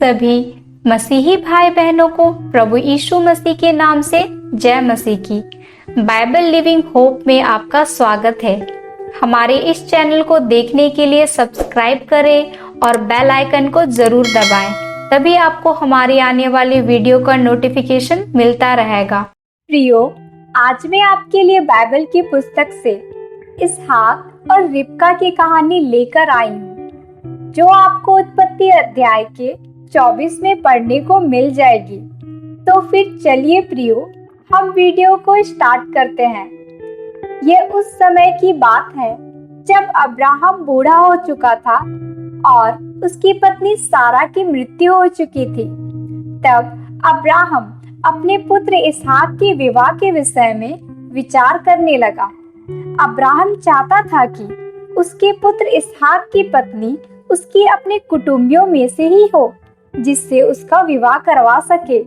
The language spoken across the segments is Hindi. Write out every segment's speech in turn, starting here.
सभी मसीही भाई बहनों को प्रभु यीशु मसीह के नाम से जय मसीह की। बाइबल लिविंग होप में आपका स्वागत है। हमारे इस चैनल को देखने के लिए सब्सक्राइब करें और बेल आइकन को जरूर दबाएं, तभी आपको हमारी आने वाली वीडियो का नोटिफिकेशन मिलता रहेगा। प्रियो, आज मैं आपके लिए बाइबल की पुस्तक से इसहाक और रिबका की कहानी लेकर आई हूँ, जो आपको उत्पत्ति अध्याय के 24 में पढ़ने को मिल जाएगी। तो फिर चलिए प्रियो, हम वीडियो को स्टार्ट करते हैं। यह उस समय की बात है जब अब्राहम बूढ़ा हो चुका था और उसकी पत्नी सारा की मृत्यु हो चुकी थी। तब अब्राहम अपने पुत्र इसहाक के विवाह के विषय में विचार करने लगा। अब्राहम चाहता था कि उसके पुत्र इसहाक की पत्नी उसकी अपने कुटुंबियों में से ही हो, जिससे उसका विवाह करवा सके,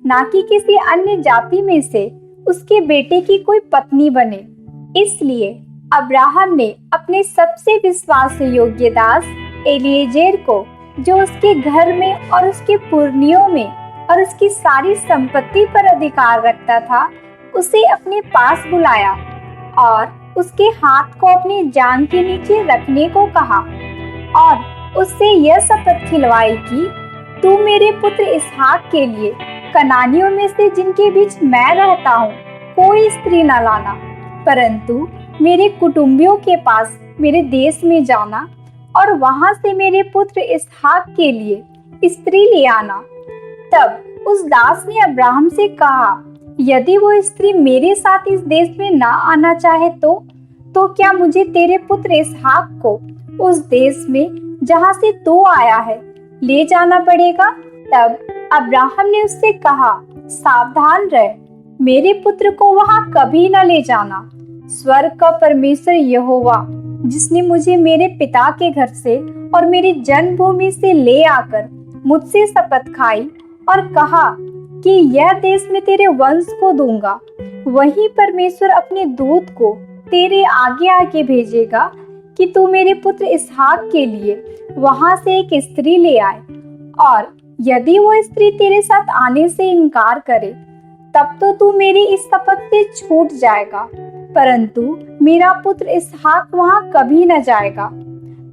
ना कि किसी अन्य जाति में से उसके बेटे की कोई पत्नी बने। इसलिए अब्राहम ने अपने सबसे विश्वास योग्य दास एलीएजेर को, जो उसके घर में और उसके पुरनियों में और उसकी सारी संपत्ति पर अधिकार रखता था, उसे अपने पास बुलाया और उसके हाथ को अपनी जांघ के नीचे रखने को कहा और उससे यह शपथ खिलवाई कि तू मेरे पुत्र इसहाक के लिए कनानियों में से जिनके बीच मैं रहता हूँ कोई स्त्री न लाना, परंतु मेरे कुटुंबियों के पास मेरे देश में जाना और वहां से मेरे पुत्र इसहाक के लिए स्त्री ले आना। तब उस दास ने अब्राहम से कहा, यदि वो स्त्री मेरे साथ इस देश में ना आना चाहे तो क्या मुझे तेरे पुत्र इसहाक को उस देश में जहाँ से तू आया है ले जाना पड़ेगा? तब अब्राहम ने उससे कहा, सावधान रह, मेरे पुत्र को वहाँ कभी न ले जाना। स्वर्ग का परमेश्वर यहोवा, जिसने मुझे मेरे पिता के घर से और मेरी जन्मभूमि से ले आकर मुझसे शपथ खाई और कहा कि यह देश मैं तेरे वंश को दूंगा, वही परमेश्वर अपने दूत को तेरे आगे आगे भेजेगा कि तू मेरे पुत्र इसहाक के लिए वहां से एक स्त्री ले आए, और यदि वो स्त्री तेरे साथ आने से इनकार करे तब तो तू मेरी इस शपथ से छूट जाएगा, परंतु मेरा पुत्र इसहाक वहां कभी न जाएगा।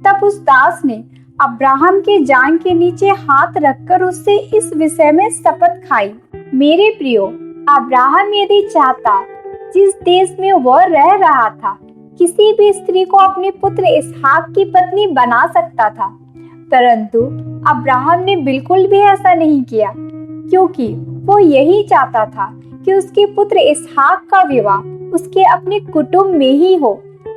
तब उस दास ने अब्राहम के जांघ के नीचे हाथ रखकर उससे इस विषय में शपथ खाई। मेरे प्रियो, अब्राहम यदि चाहता, जिस देश में वह रह रहा था, किसी भी स्त्री को अपने पुत्र इसहाक की पत्नी बना सकता था, परंतु अब्राहम ने बिल्कुल भी ऐसा नहीं किया, क्योंकि वो यही चाहता था कि उसके पुत्र इसहाक का विवाह उसके अपने कुटुंब में ही हो।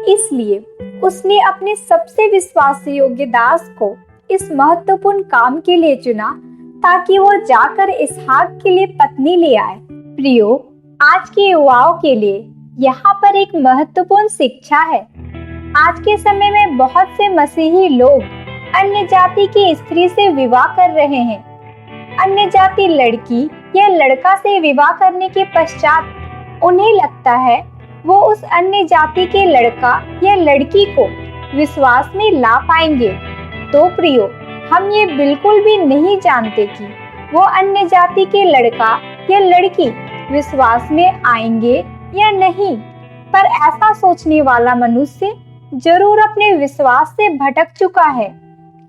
इसलिए उसने अपने सबसे विश्वास योग्य दास को इस महत्वपूर्ण काम के लिए चुना, ताकि वो जाकर इसहाक के लिए पत्नी ले आए। प्रियो, आज के युवाओं के लिए यहाँ पर एक महत्वपूर्ण शिक्षा है। आज के समय में बहुत से मसीही लोग अन्य जाति की स्त्री से विवाह कर रहे हैं। अन्य जाति लड़की या लड़का से विवाह करने के पश्चात उन्हें लगता है वो उस अन्य जाति के लड़का या लड़की को विश्वास में ला पाएंगे। तो प्रियो, हम ये बिल्कुल भी नहीं जानते कि वो अन्य जाति के लड़का या लड़की विश्वास में आएंगे या नहीं, पर ऐसा सोचने वाला मनुष्य जरूर अपने विश्वास से भटक चुका है,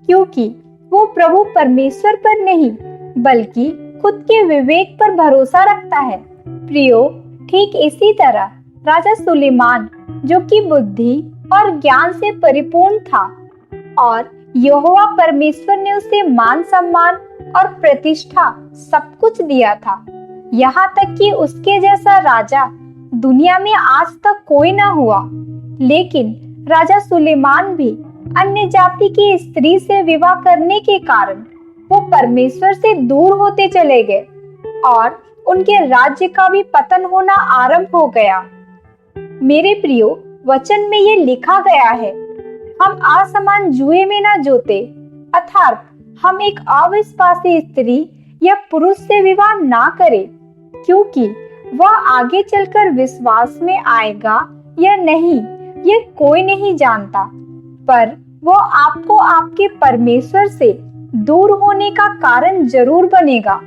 क्योंकि वो प्रभु परमेश्वर पर नहीं बल्कि खुद के विवेक पर भरोसा रखता है। प्रियो, ठीक इसी तरह राजा सुलेमान, जो कि बुद्धि और ज्ञान से परिपूर्ण था, और यहोवा परमेश्वर ने उसे मान सम्मान और प्रतिष्ठा सब कुछ दिया था, यहाँ तक कि उसके जैसा राजा दुनिया में आज तक कोई ना हुआ। लेकिन राजा सुलेमान भी अन्य जाति की स्त्री से विवाह करने के कारण वो परमेश्वर से दूर होते चले गए और उनके राज्य का भी पतन होना आरंभ हो गया। मेरे प्रियो, वचन में ये लिखा गया है, हम असमान जुए में ना जोते, अर्थात हम एक अविश्वासी स्त्री या पुरुष से विवाह ना करें, क्योंकि वह आगे चलकर विश्वास में आएगा या नहीं ये कोई नहीं जानता, पर वो आपको आपके परमेश्वर से दूर होने का कारण जरूर बनेगा।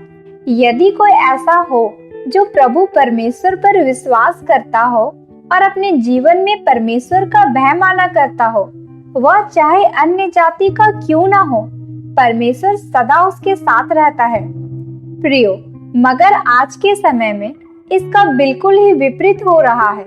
यदि कोई ऐसा हो जो प्रभु परमेश्वर पर विश्वास करता हो और अपने जीवन में परमेश्वर का भय माना करता हो, वह चाहे अन्य जाति का क्यों ना हो, परमेश्वर सदा उसके साथ रहता है। प्रियो, मगर आज के समय में इसका बिल्कुल ही विपरीत हो रहा है।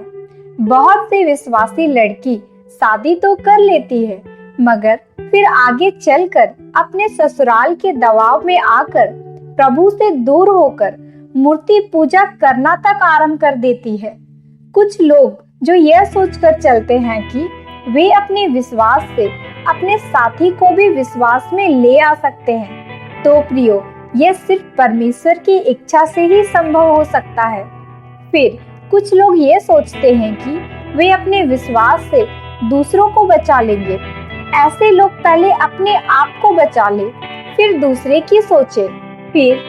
बहुत सी विश्वासी लड़की शादी तो कर लेती है, मगर फिर आगे चलकर अपने ससुराल के दबाव में आकर प्रभु से दूर होकर मूर्ति पूजा करना तक आरंभ कर देती है। कुछ लोग जो यह सोचकर चलते हैं कि वे अपने विश्वास से अपने साथी को भी विश्वास में ले आ सकते हैं, तो प्रियो, यह सिर्फ परमेश्वर की इच्छा से ही संभव हो सकता है। फिर कुछ लोग ये सोचते हैं कि वे अपने विश्वास से दूसरों को बचा लेंगे। ऐसे लोग पहले अपने आप को बचा ले, फिर दूसरे की सोचे। फिर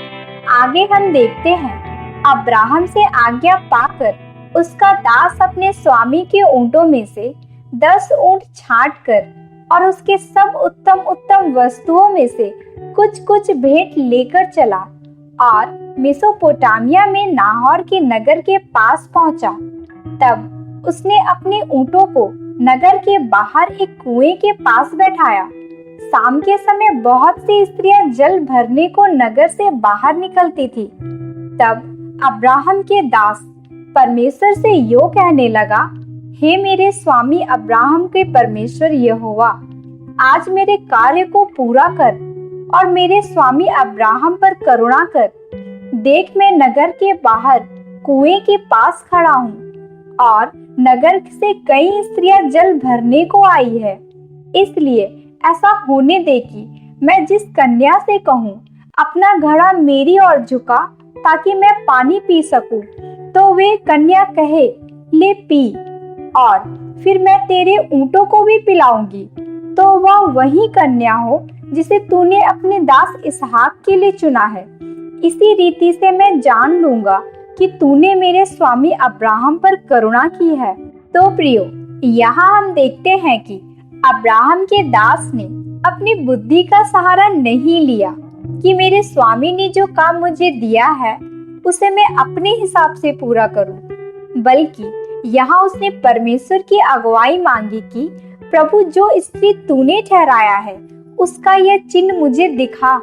आगे हम देखते हैं, अब्राहम से आज्ञा पाकर उसका दास अपने स्वामी के ऊंटों में से 10 ऊंट छांट कर और उसके सब उत्तम उत्तम वस्तुओं में से कुछ कुछ भेंट लेकर चला और मेसोपोटामिया में नाहोर के नगर के पास पहुंचा। तब उसने अपने ऊंटों को नगर के बाहर एक कुएं के पास बैठाया। शाम के समय बहुत सी स्त्रियां जल भरने को नगर से बाहर निकलती थी। तब अब्राहम के दास परमेश्वर से यो कहने लगा, हे मेरे स्वामी अब्राहम के परमेश्वर यहोवा, आज मेरे कार्य को पूरा कर और मेरे स्वामी अब्राहम पर करुणा कर। देख, मैं नगर के बाहर कुएं के पास खड़ा हूँ और नगर से कई स्त्रियां जल भरने को आई है। इसलिए ऐसा होने दे कि मैं जिस कन्या से कहूँ अपना घड़ा मेरी ओर झुका ताकि मैं पानी पी सकूं, तो वे कन्या कहे, ले पी, और फिर मैं तेरे ऊंटों को भी पिलाऊंगी, तो वह वही कन्या हो जिसे तूने अपने दास इसहाक के लिए चुना है। इसी रीति से मैं जान लूंगा कि तूने मेरे स्वामी अब्राहम पर करुणा की है। तो प्रियो, यहाँ हम देखते हैं कि अब्राहम के दास ने अपनी बुद्धि का सहारा नहीं लिया कि मेरे स्वामी ने जो काम मुझे दिया है उसे मैं अपने हिसाब से पूरा करूं, बल्कि यहाँ उसने परमेश्वर की अगुवाई मांगी कि प्रभु, जो स्त्री तूने ठहराया है उसका यह चिन्ह मुझे दिखा।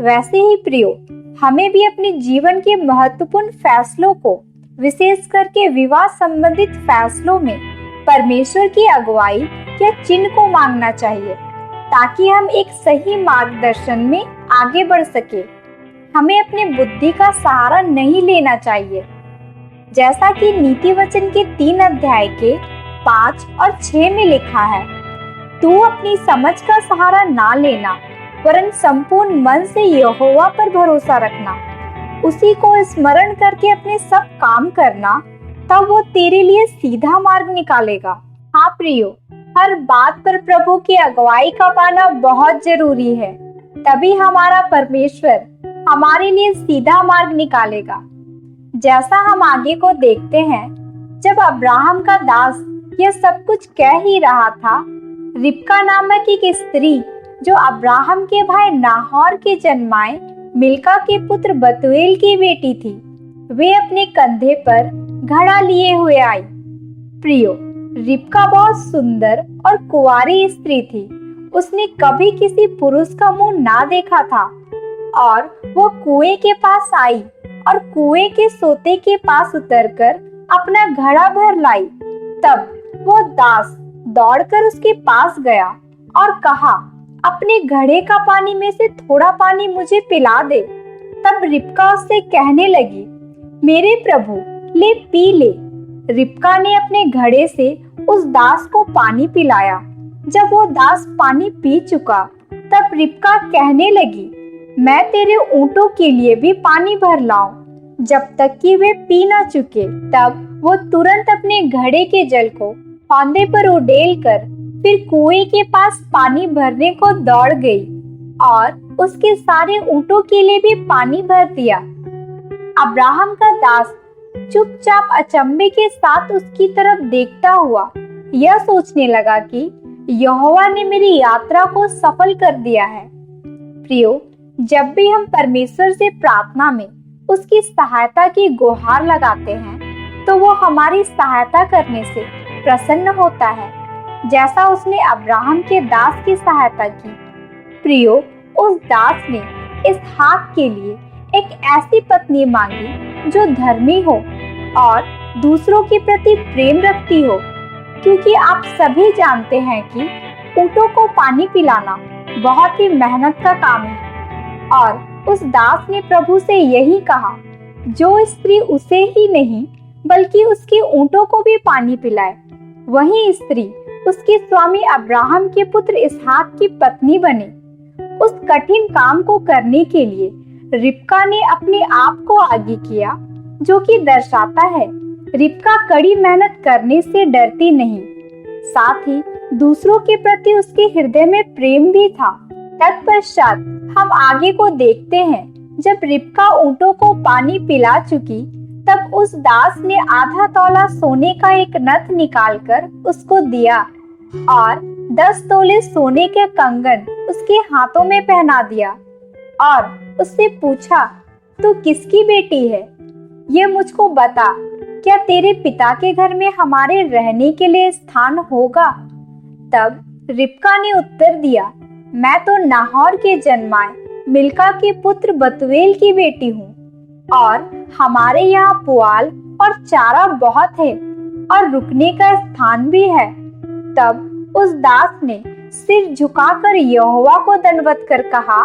वैसे ही प्रियो, हमें भी अपने जीवन के महत्वपूर्ण फैसलों को, विशेष करके विवाह संबंधित फैसलों में परमेश्वर की अगुवाई या चिन्ह को मांगना चाहिए, ताकि हम एक सही मार्गदर्शन में आगे बढ़ सके। हमें अपने बुद्धि का सहारा नहीं लेना चाहिए। जैसा कि नीति वचन के 3 अध्याय के 5 और 6 में लिखा है, तू अपनी समझ का सहारा ना लेना, वरन संपूर्ण मन से यहोवा पर भरोसा रखना, उसी को स्मरण करके अपने सब काम करना, तब वो तेरे लिए सीधा मार्ग निकालेगा। हाँ प्रियो, हर बात पर प्रभु की अगुवाई का पाना बहुत जरूरी है, तभी हमारा परमेश्वर हमारे लिए सीधा मार्ग निकालेगा। जैसा हम आगे को देखते हैं, जब अब्राहम का दास यह सब कुछ कह ही रहा था, रिबका नामक एक स्त्री जो अब्राहम के भाई नाहोर के जन्माए मिल्का के पुत्र बतूएल की बेटी थी, वे अपने कंधे पर घड़ा लिए हुए आई। प्रियो, रिबका बहुत सुंदर और कुंवारी स्त्री थी। उसने कभी किसी पुरुष का मुंह ना देखा था और वो कुएं के पास आई और कुएं के सोते के पास उतरकर अपना घड़ा भर लाई। तब वो दास दौड़कर उसके पास गया और कहा, अपने घड़े का पानी में से थोड़ा पानी मुझे पिला दे। तब रिबका उससे कहने लगी, मेरे प्रभु, ले पी ले। रिबका ने अपने घड़े से उस दास को पानी पिलाया। जब वो दास पानी पी चुका, तब रिबका कहने लगी, मैं तेरे ऊंटों के लिए भी पानी भर लाऊं जब तक कि वे पी ना चुके। तब वो तुरंत अपने घड़े के जल को फांदे पर उड़ेल कर फिर कुएं के पास पानी भरने को दौड़ गई और उसके सारे ऊंटों के लिए भी पानी भर दिया। अब्राहम का दास चुपचाप अचंभे के साथ उसकी तरफ देखता हुआ यह सोचने लगा कि यहोवा ने मेरी यात्रा को सफल कर दिया है। प्रियो, जब भी हम परमेश्वर से प्रार्थना में उसकी सहायता की गुहार लगाते हैं तो वो हमारी सहायता करने से प्रसन्न होता है, जैसा उसने अब्राहम के दास की सहायता की। प्रियो, उस दास ने इसहाक के लिए एक ऐसी पत्नी मांगी जो धर्मी हो और दूसरों के प्रति प्रेम रखती हो, क्योंकि आप सभी जानते हैं कि ऊंटों को पानी पिलाना बहुत ही मेहनत का काम है। और उस दास ने प्रभु से यही कहा, जो स्त्री उसे ही नहीं बल्कि उसके ऊंटों को भी पानी पिलाए, वही स्त्री उसके स्वामी अब्राहम के पुत्र इसहाक की पत्नी बने। उस कठिन काम को करने के लिए रिबका ने अपने आप को आगे किया, जो कि दर्शाता है रिबका कड़ी मेहनत करने से डरती नहीं, साथ ही दूसरों के प्रति उसके हृदय में प्रेम भी था। तत्पश्चात हम आगे को देखते हैं। जब रिबका ऊंटों को पानी पिला चुकी, तब उस दास ने आधा तौला सोने का एक नथ निकालकर उसको दिया और 10 तोले सोने के कंगन उसके हाथों में पहना दिया और उससे पूछा, तू किसकी बेटी है? ये मुझको बता, क्या तेरे पिता के घर में हमारे रहने के लिए स्थान होगा? तब रिबका ने उत्तर दिया, मैं तो नाहोर के जन्माए मिल्का के पुत्र बतूएल की बेटी हूँ और हमारे यहाँ पुआल और चारा बहुत है और रुकने का स्थान भी है। तब उस दास ने सिर झुकाकर यहोवा को दंडवत कर कहा,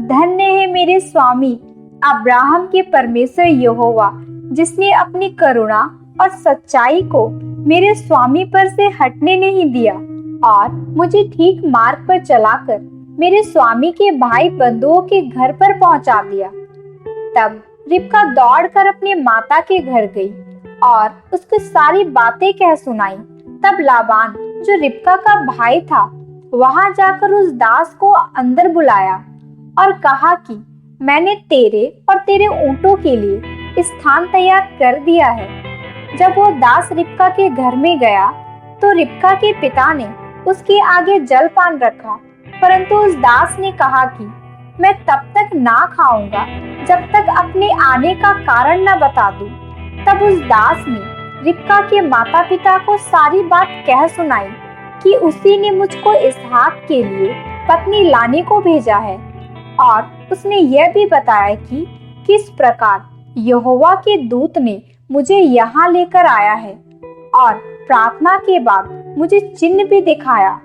धन्य है मेरे स्वामी अब्राहम के परमेश्वर यहोवा, जिसने अपनी करुणा और सच्चाई को मेरे स्वामी पर से हटने नहीं दिया और मुझे ठीक मार्ग पर चलाकर मेरे स्वामी के भाई बंधुओं के घर पर पहुंचा दिया। तब रिबका दौड़कर अपने माता के घर गई और उसको सारी बातें कह सुनाई। तब लाबान, जो रिबका का भाई था, वहां जाकर उस दास को अंदर बुलाया और कहा कि मैंने तेरे और तेरे ऊंटों के लिए स्थान तैयार कर दिया है। जब वो दास रिबका के घर में गया तो रिबका के पिता ने उसके आगे जलपान रखा, परंतु उस दास ने कहा कि मैं तब तक ना खाऊंगा जब तक अपने आने का कारण न बता दूं। तब उस दास ने रिबका के माता पिता को सारी बात कह सुनाई कि उसी ने मुझको इसहाक के लिए पत्नी लाने को भेजा है, और उसने यह भी बताया कि किस प्रकार यहोवा के दूत ने मुझे यहाँ लेकर आया है और प्रार्थना के बाद मुझे चिन्ह भी दिखाया,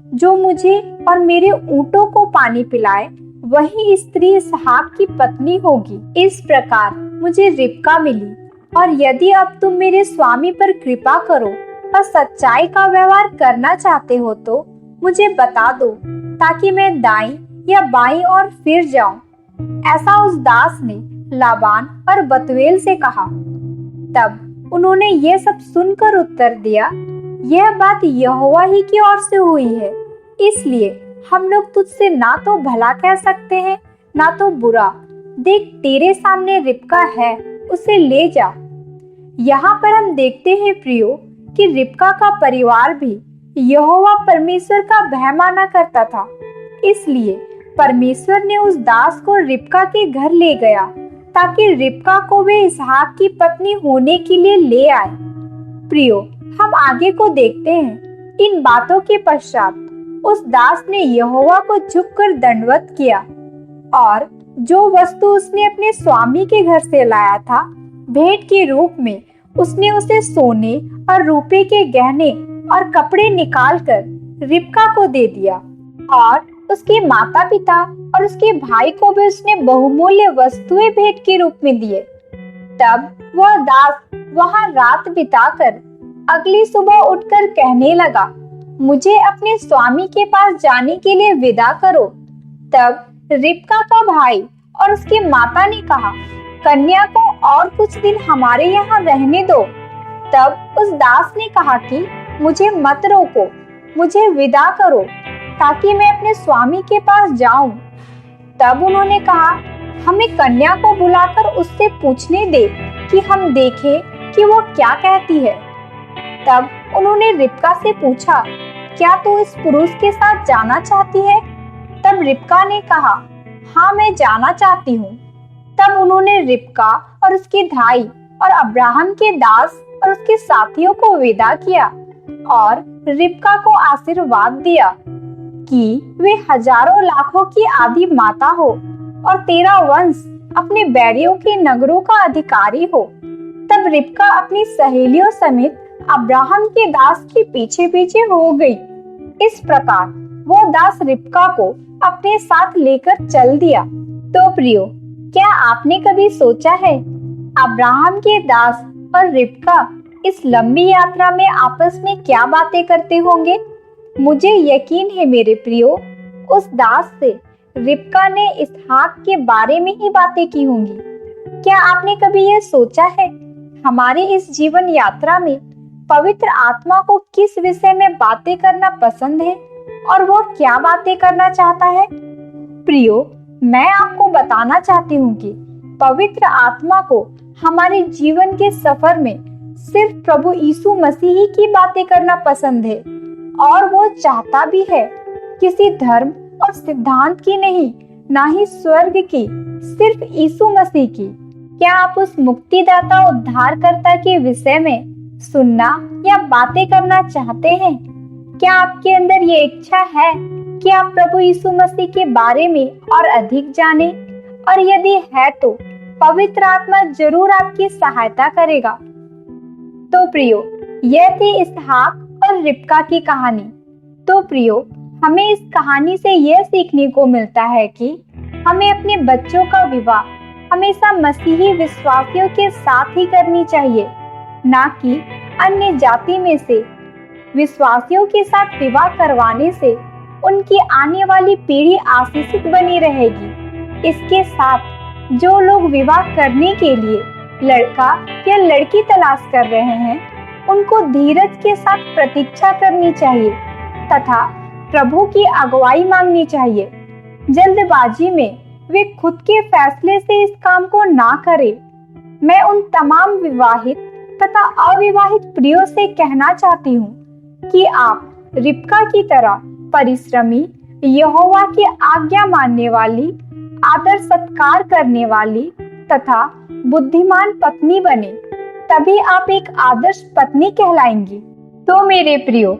जो मुझे और मेरे ऊंटों को पानी पिलाए, वही स्त्री इसहाक की पत्नी होगी। इस प्रकार मुझे रिबका मिली, और यदि अब तुम मेरे स्वामी पर कृपा करो और सच्चाई का व्यवहार करना चाहते हो तो मुझे बता दो, ताकि मैं दाईं या बाईं ओर फिर जाऊं। ऐसा उस दास ने लाबान और बतूएल से कहा। तब उन्होंने ये सब सुनकर उत्तर दिया, यह बात यहोवा ही की ओर से हुई है, इसलिए हम लोग तुझसे ना तो भला कह सकते हैं ना तो बुरा। देख, तेरे सामने रिबका है, उसे ले जा। यहाँ पर हम देखते हैं प्रियो कि रिबका का परिवार भी यहोवा परमेश्वर का भय माना करता था, इसलिए परमेश्वर ने उस दास को रिबका के घर ले गया ताकि रिबका को वे इसहाक की पत्नी होने के लिए ले आए। प्रियो, हम आगे को देखते हैं। इन बातों के पश्चात उस दास ने यहोवा को झुककर दंडवत किया, और जो वस्तु उसने अपने स्वामी के घर से लाया था भेंट के रूप में, उसने उसे सोने और रुपए के गहने और कपड़े निकालकर रिबका को दे दिया, और उसके माता पिता और उसके भाई को भी उसने बहुमूल्य वस्तुएं भेंट के रूप में दिए। तब वह दास वहां रात बिताकर अगली सुबह उठकर कहने लगा, मुझे अपने स्वामी के पास जाने के लिए विदा करो। तब रिबका का भाई और उसकी माता ने कहा, कन्या को और कुछ दिन हमारे यहाँ रहने दो। तब उस दास ने कहा कि मुझे मत रोको, मुझे विदा करो ताकि मैं अपने स्वामी के पास जाऊं। तब उन्होंने कहा, हमें कन्या को बुलाकर उससे पूछने दे कि हम देखें कि वो क्या कहती है। तब उन्होंने रिबका से पूछा, क्या तू इस पुरुष के साथ जाना चाहती है? तब रिबका ने कहा, जहां मैं जाना चाहती हूँ। तब उन्होंने रिबका और उसके भाई और अब्राहम के दास और उसके साथियों को विदा किया और रिबका को आशीर्वाद दिया कि वे हजारों लाखों की आदि माता हो और तेरा वंश अपने बैरियों के नगरों का अधिकारी हो। तब रिबका अपनी सहेलियों समेत अब्राहम के दास के पीछे पीछे हो गई। इस प्रकार वो दास रिबका को अपने साथ लेकर चल दिया। तो प्रियो, क्या आपने कभी सोचा है अब्राहम के दास और रिबका इस लंबी यात्रा में आपस में क्या बातें करते होंगे? मुझे यकीन है मेरे प्रियो, उस दास से रिबका ने इसहाक के बारे में ही बातें की होंगी। क्या आपने कभी यह सोचा है हमारी इस जीवन यात्रा में पवित्र आत्मा को किस विषय में बातें करना पसंद है और वो क्या बातें करना चाहता है? प्रियो, मैं आपको बताना चाहती हूँ कि पवित्र आत्मा को हमारे जीवन के सफर में सिर्फ प्रभु यीशु मसीह ही की बातें करना पसंद है और वो चाहता भी है किसी धर्म और सिद्धांत की नहीं, ना ही स्वर्ग की, सिर्फ यीशु मसीह की। क्या आप उस मुक्तिदाता उद्धारकर्ता के विषय में सुनना या बातें करना चाहते हैं? क्या आपके अंदर ये इच्छा है कि आप प्रभु यीशु मसीह के बारे में और अधिक जानें? और यदि है तो पवित्र आत्मा जरूर आपकी सहायता करेगा। तो प्रियो, यह थी इसहाक और रिबका की कहानी। तो प्रियो, हमें इस कहानी से यह सीखने को मिलता है कि हमें अपने बच्चों का विवाह हमेशा मसीही विश्वासियों के साथ ही करनी चाहिए, ना कि अन्य जाति में से विश्वासियों के साथ विवाह करवाने से उनकी आने वाली पीढ़ी आशीषित बनी रहेगी। इसके साथ जो लोग विवाह करने के लिए लड़का या लड़की तलाश कर रहे हैं, उनको धीरज के साथ प्रतीक्षा करनी चाहिए तथा प्रभु की अगुवाई मांगनी चाहिए। जल्दबाजी में वे खुद के फैसले से इस काम को ना करें। मैं उन तमाम विवाहित तथा अविवाहित प्रियों से कहना चाहती हूँ कि आप रिबका की तरह परिश्रमी, यहोवा की आज्ञा मानने वाली, आदर सत्कार करने वाली तथा बुद्धिमान पत्नी बने, तभी आप एक आदर्श पत्नी कहलाएंगी। तो मेरे प्रियो,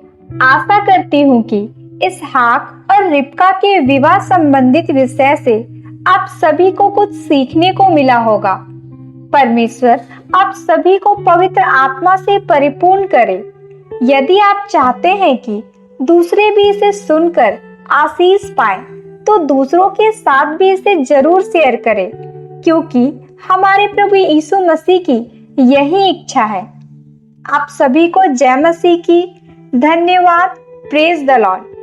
आशा करती हूँ कि इसहाक और रिबका के विवाह संबंधित विषय से आप सभी को कुछ सीखने को मिला होगा। परमेश्वर आप सभी को पवित्र आत्मा से परिपूर्ण करे। यदि आप चाहते हैं कि दूसरे भी इसे सुनकर आशीष पाएं, तो दूसरों के साथ भी इसे जरूर शेयर करें, क्योंकि हमारे प्रभु यीशु मसीह की यही इच्छा है। आप सभी को जय मसीह की। धन्यवाद। Praise the Lord.